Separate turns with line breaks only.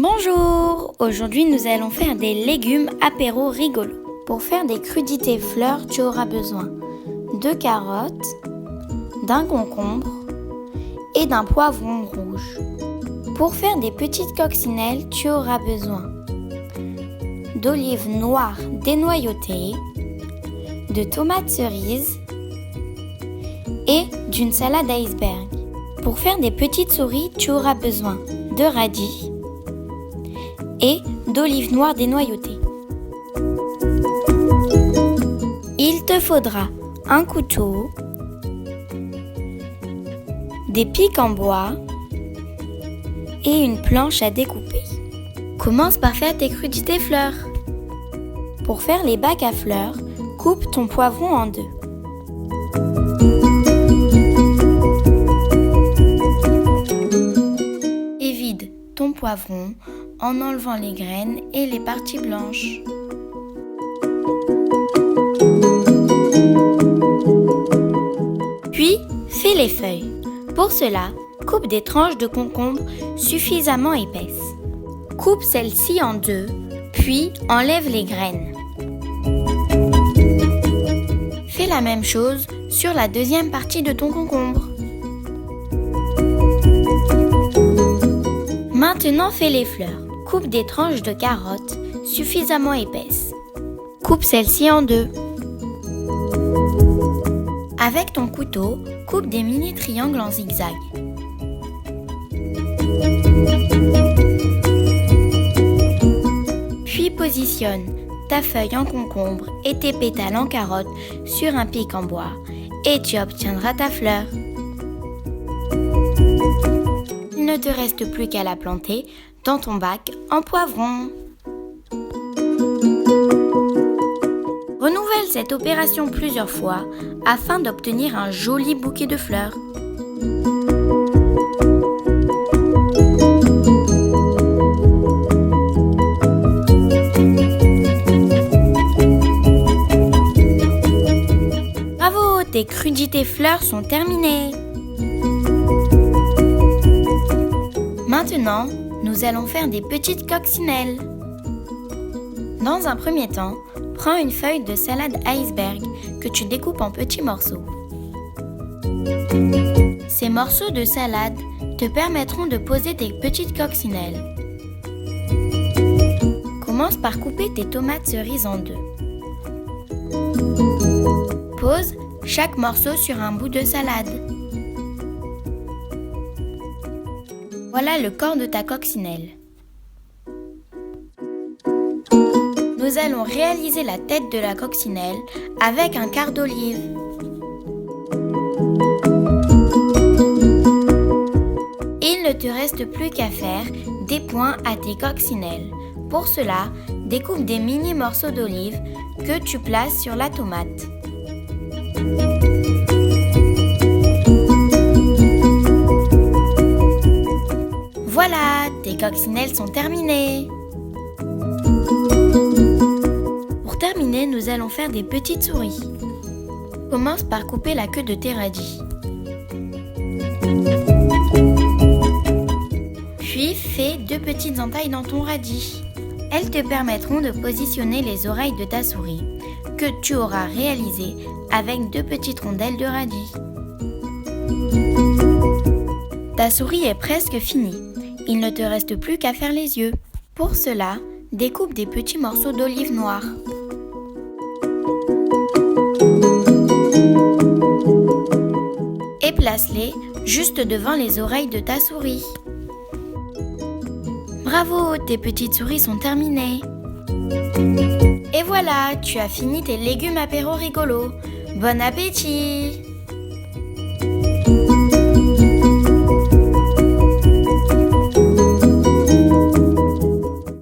Bonjour! Aujourd'hui, nous allons faire des légumes apéro rigolos. Pour faire des crudités fleurs, tu auras besoin de carottes, d'un concombre et d'un poivron rouge. Pour faire des petites coccinelles, tu auras besoin d'olives noires dénoyautées, de tomates cerises et d'une salade iceberg. Pour faire des petites souris, tu auras besoin de radis et d'olives noires dénoyautées. Il te faudra un couteau, des pics en bois et une planche à découper. Commence par faire tes crudités fleurs. Pour faire les bacs à fleurs, coupe ton poivron en deux. Et vide ton poivron en enlevant les graines et les parties blanches. Puis, fais les feuilles. Pour cela, coupe des tranches de concombre suffisamment épaisses. Coupe celles-ci en deux, puis enlève les graines. Fais la même chose sur la deuxième partie de ton concombre. Maintenant, fais les fleurs. Coupe des tranches de carottes suffisamment épaisses. Coupe celles-ci en deux. Avec ton couteau, coupe des mini triangles en zigzag. Puis positionne ta feuille en concombre et tes pétales en carotte sur un pic en bois et tu obtiendras ta fleur. Il ne te reste plus qu'à la planter dans ton bac en poivron. Renouvelle cette opération plusieurs fois afin d'obtenir un joli bouquet de fleurs. Bravo, tes crudités fleurs sont terminées. Maintenant, nous allons faire des petites coccinelles. Dans un premier temps, prends une feuille de salade iceberg que tu découpes en petits morceaux. Ces morceaux de salade te permettront de poser tes petites coccinelles. Commence par couper tes tomates cerises en deux. Pose chaque morceau sur un bout de salade. Voilà le corps de ta coccinelle. Nous allons réaliser la tête de la coccinelle avec un quart d'olive. Il ne te reste plus qu'à faire des points à tes coccinelles. Pour cela, découpe des mini morceaux d'olive que tu places sur la tomate. Voilà, tes coccinelles sont terminées. Pour terminer, nous allons faire des petites souris. Commence par couper la queue de tes radis. Puis fais deux petites entailles dans ton radis. Elles te permettront de positionner les oreilles de ta souris que tu auras réalisées avec deux petites rondelles de radis. Ta souris est presque finie. Il ne te reste plus qu'à faire les yeux. Pour cela, découpe des petits morceaux d'olive noire. Et place-les juste devant les oreilles de ta souris. Bravo, tes petites souris sont terminées. Et voilà, tu as fini tes légumes apéro rigolos. Bon appétit!